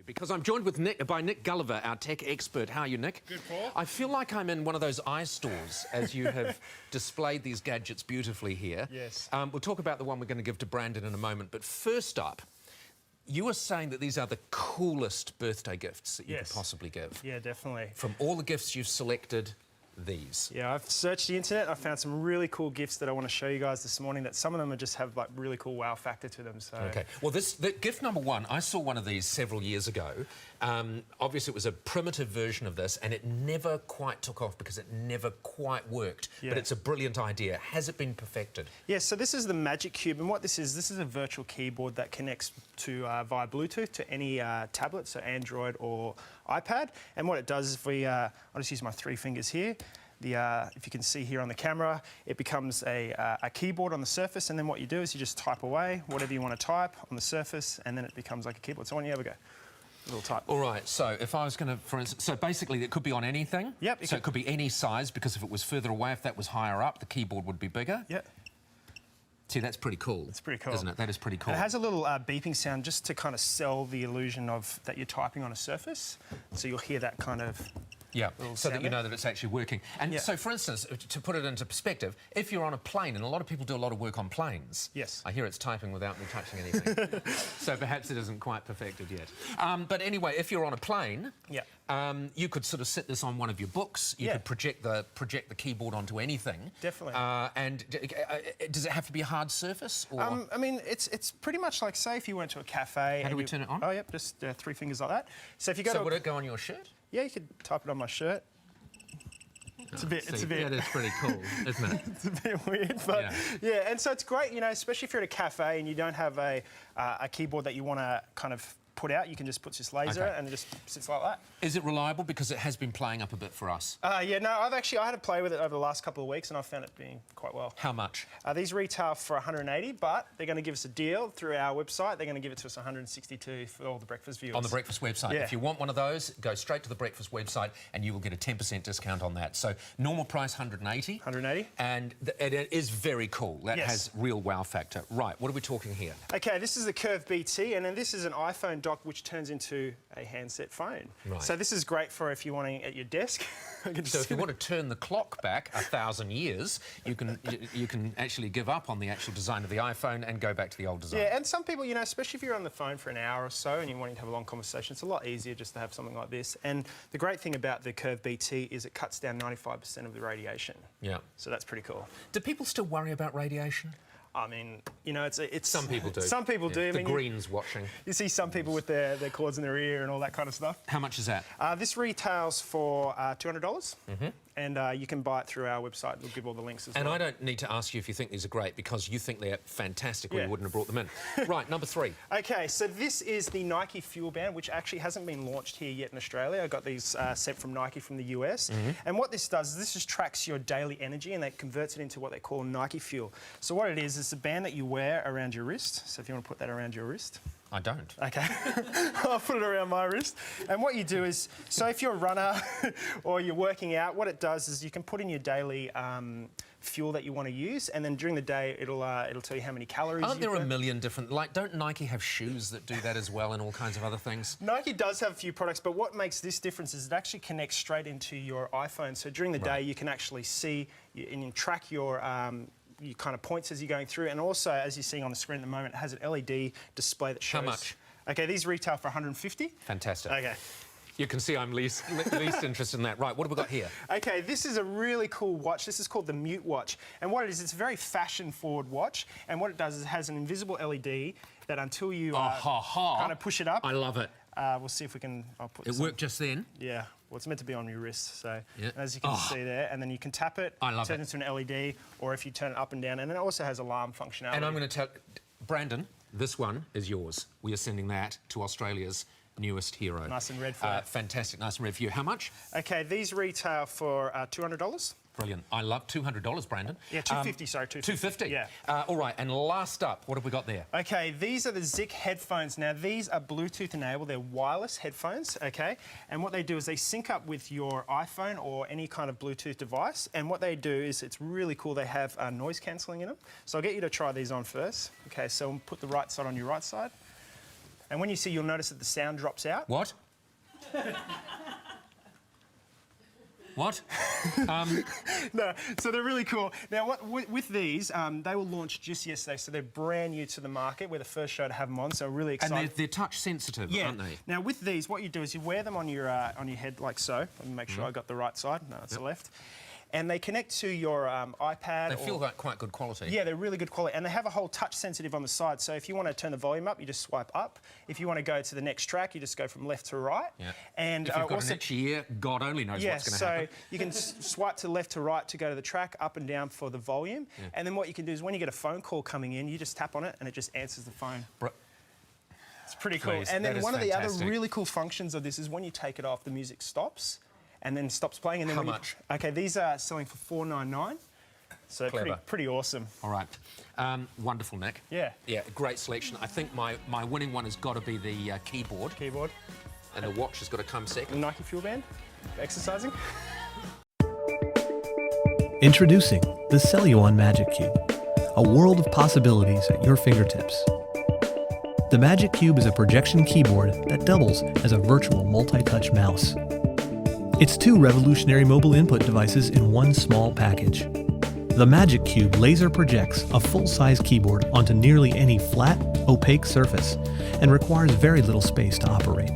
Because I'm joined with Nick Gulliver, our tech expert. How are you, Nick? Good, Paul. I feel like I'm in one of those iStores as you have displayed these gadgets beautifully here. Yes. We'll talk about the one we're going to give to Brandon in a moment. But first up, you were saying that these are the coolest birthday gifts that you could possibly give. Yeah, definitely. From all the gifts you've selected, these. Yeah, I've searched the internet. I found some really cool gifts that I want to show you guys this morning. That some of them just have like really cool wow factor to them. So okay. Well, the gift number one, I saw one of these several years ago. Obviously, it was a primitive version of this, and it never quite took off because it never quite worked. Yeah. But it's a brilliant idea. Has it been perfected? Yeah. So this is the Magic Cube, and what this is a virtual keyboard that connects to via Bluetooth to any tablet, so Android or iPad. And what it does is I'll just use my 3 fingers here. If you can see here on the camera, it becomes a keyboard on the surface, and then what you do is you just type away whatever you want to type on the surface, and then it becomes like a keyboard. So why don't you have a go? A little type. All right, so if I was going to, for instance, so basically it could be on anything? Yep. So it could be any size, because if it was further away, if that was higher up, the keyboard would be bigger? Yep. See, that's pretty cool. It's pretty cool. Isn't it? That is pretty cool. And it has a little beeping sound just to kind of sell the illusion of that you're typing on a surface. So you'll hear that kind of... Yeah, so that you know that it's actually working. And so, for instance, to put it into perspective, if you're on a plane, and a lot of people do a lot of work on planes. Yes. I hear it's typing without me touching anything. So perhaps it isn't quite perfected yet. But anyway, if you're on a plane, you could sort of sit this on one of your books. You could project the keyboard onto anything. Definitely. And does it have to be a hard surface? Or? I mean, it's pretty much like, say, if you went to a cafe... How do we turn it on? Oh, yep, just 3 fingers like that. So if you go would it go on your shirt? Yeah, you could type it on my shirt. It's a bit. That is pretty cool, isn't it? It's a bit weird, but yeah. And so it's great, you know, especially if you're at a cafe and you don't have a keyboard that you want to kind of put out. You can just put this laser and it just sits like that. Is it reliable? Because it has been playing up a bit for us. Yeah, no, I had to play with it over the last couple of weeks, and I found it being quite well. How much? These retail for 180, but they're going to give us a deal through our website. They're going to give it to us 162 for all the breakfast viewers. On the breakfast website. Yeah. If you want one of those, go straight to the breakfast website and you will get a 10% discount on that. So normal price 180. 180. And it is very cool. That has real wow factor. Right, what are we talking here? Okay, this is the Curve BT, and then this is an iPhone dock which turns into a handset phone. Right. So this is great for if you're wanting at your desk. So if you want to turn the clock back 1,000 years, you can actually give up on the actual design of the iPhone and go back to the old design. Yeah, and some people, you know, especially if you're on the phone for an hour or so and you're wanting to have a long conversation, it's a lot easier just to have something like this. And the great thing about the Curve BT is it cuts down 95% of the radiation. Yeah. So that's pretty cool. Do people still worry about radiation? I mean, you know, it's... Some people do. Some people do. I mean, the Greens watching. You see some people with their cords in their ear and all that kind of stuff. How much is that? This retails for $200. And you can buy it through our website. We'll give all the links as well. And I don't need to ask you if you think these are great, because you think they're fantastic or you wouldn't have brought them in. Right, number 3. OK, so this is the Nike Fuel Band, which actually hasn't been launched here yet in Australia. I got these sent from Nike from the US. And what this does is this just tracks your daily energy, and it converts it into what they call Nike Fuel. So what it is a band that you wear around your wrist. So if you want to put that around your wrist. I don't. OK. I'll put it around my wrist. And what you do is, so if you're a runner or you're working out, what it does is you can put in your daily fuel that you want to use, and then during the day it'll tell you how many calories. Aren't there a million different, like, don't Nike have shoes that do that as well and all kinds of other things? Nike does have a few products, but what makes this difference is it actually connects straight into your iPhone. So during the day you can actually see and you track your kind of points as you're going through, and also, as you're seeing on the screen at the moment, it has an LED display that shows... How much? OK, these retail for 150. Fantastic. OK. You can see I'm least interested in that. Right, what have we got here? OK, this is a really cool watch. This is called the Mute Watch. And what it is, it's a very fashion-forward watch. And what it does is it has an invisible LED that until you kind of push it up... I love it. We'll see if we can... I'll put it worked just then? Yeah. Well, it's meant to be on your wrist, so as you can see there, and then you can tap it, turn it into an LED, or if you turn it up and down, and it also has alarm functionality. And I'm going to tell... Brandon, this one is yours. We are sending that to Australia's newest hero. Nice and red for you. Fantastic, nice and red for you. How much? OK, these retail for $200. Brilliant. I love $200, Brandon. Yeah, 250, sorry, 250. 250? Yeah. All right, and last up, what have we got there? OK, these are the Zic headphones. Now, these are Bluetooth enabled. They're wireless headphones, OK? And what they do is they sync up with your iPhone or any kind of Bluetooth device. And what they do is, it's really cool, they have noise cancelling in them. So I'll get you to try these on first. OK, so we'll put the right side on your right side. And when you see, you'll notice that the sound drops out. What? What? No, so they're really cool. Now, with these, they were launched just yesterday, so they're brand new to the market. We're the first show to have them on, so really excited. And they're touch sensitive, aren't they? Now, with these, what you do is you wear them on your head like so. Let me make sure I got the right side. No, it's the left. And they connect to your iPad. They feel like quite good quality. Yeah, they're really good quality. And they have a whole touch sensitive on the side. So if you want to turn the volume up, you just swipe up. If you want to go to the next track, you just go from left to right. Yeah. And if you've got an itchy ear, God only knows what's going to happen. So you can swipe to left to right to go to the track, up and down for the volume. Yeah. And then what you can do is when you get a phone call coming in, you just tap on it and it just answers the phone. It's pretty cool. And then one of the other really cool functions of this is when you take it off, the music stops. And then stops playing. And then how much? Okay, these are selling for $4.99. So pretty awesome. All right. Wonderful, Nick. Yeah. Yeah, great selection. I think my winning one has got to be the keyboard. Keyboard. And the watch has got to come second. Nike Fuel Band. Exercising. Introducing the Celluon Magic Cube, a world of possibilities at your fingertips. The Magic Cube is a projection keyboard that doubles as a virtual multi-touch mouse. It's two revolutionary mobile input devices in one small package. The Magic Cube laser projects a full-size keyboard onto nearly any flat, opaque surface and requires very little space to operate.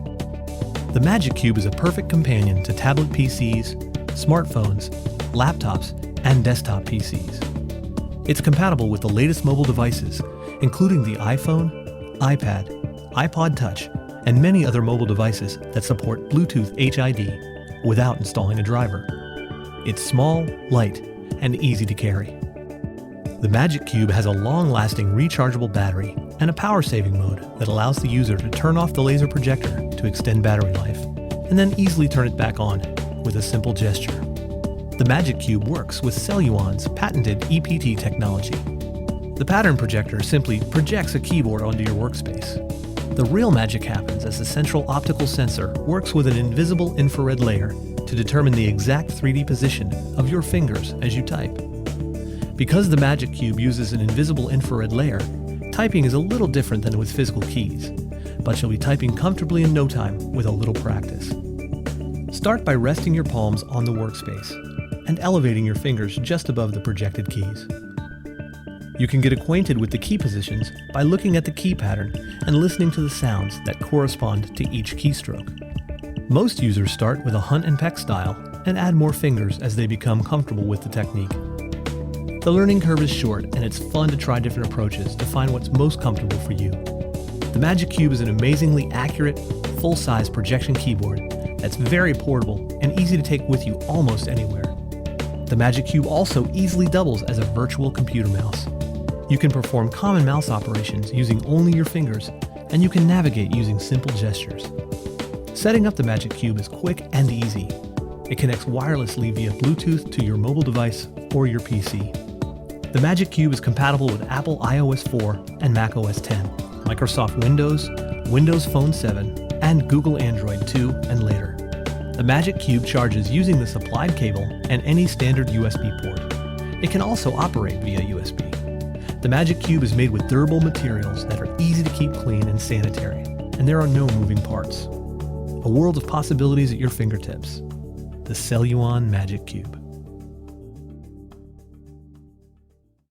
The Magic Cube is a perfect companion to tablet PCs, smartphones, laptops, and desktop PCs. It's compatible with the latest mobile devices, including the iPhone, iPad, iPod Touch, and many other mobile devices that support Bluetooth HID without installing a driver. It's small, light, and easy to carry. The Magic Cube has a long-lasting rechargeable battery and a power-saving mode that allows the user to turn off the laser projector to extend battery life, and then easily turn it back on with a simple gesture. The Magic Cube works with Celluon's patented EPT technology. The pattern projector simply projects a keyboard onto your workspace. The real magic happens as the central optical sensor works with an invisible infrared layer to determine the exact 3D position of your fingers as you type. Because the Magic Cube uses an invisible infrared layer, typing is a little different than with physical keys, but you'll be typing comfortably in no time with a little practice. Start by resting your palms on the workspace and elevating your fingers just above the projected keys. You can get acquainted with the key positions by looking at the key pattern and listening to the sounds that correspond to each keystroke. Most users start with a hunt and peck style and add more fingers as they become comfortable with the technique. The learning curve is short and it's fun to try different approaches to find what's most comfortable for you. The Magic Cube is an amazingly accurate, full-size projection keyboard that's very portable and easy to take with you almost anywhere. The Magic Cube also easily doubles as a virtual computer mouse. You can perform common mouse operations using only your fingers, and you can navigate using simple gestures. Setting up the Magic Cube is quick and easy. It connects wirelessly via Bluetooth to your mobile device or your PC. The Magic Cube is compatible with Apple iOS 4 and Mac OS 10, Microsoft Windows, Windows Phone 7, and Google Android 2 and later. The Magic Cube charges using the supplied cable and any standard USB port. It can also operate via USB. The Magic Cube is made with durable materials that are easy to keep clean and sanitary, and there are no moving parts. A world of possibilities at your fingertips. The Celluon Magic Cube.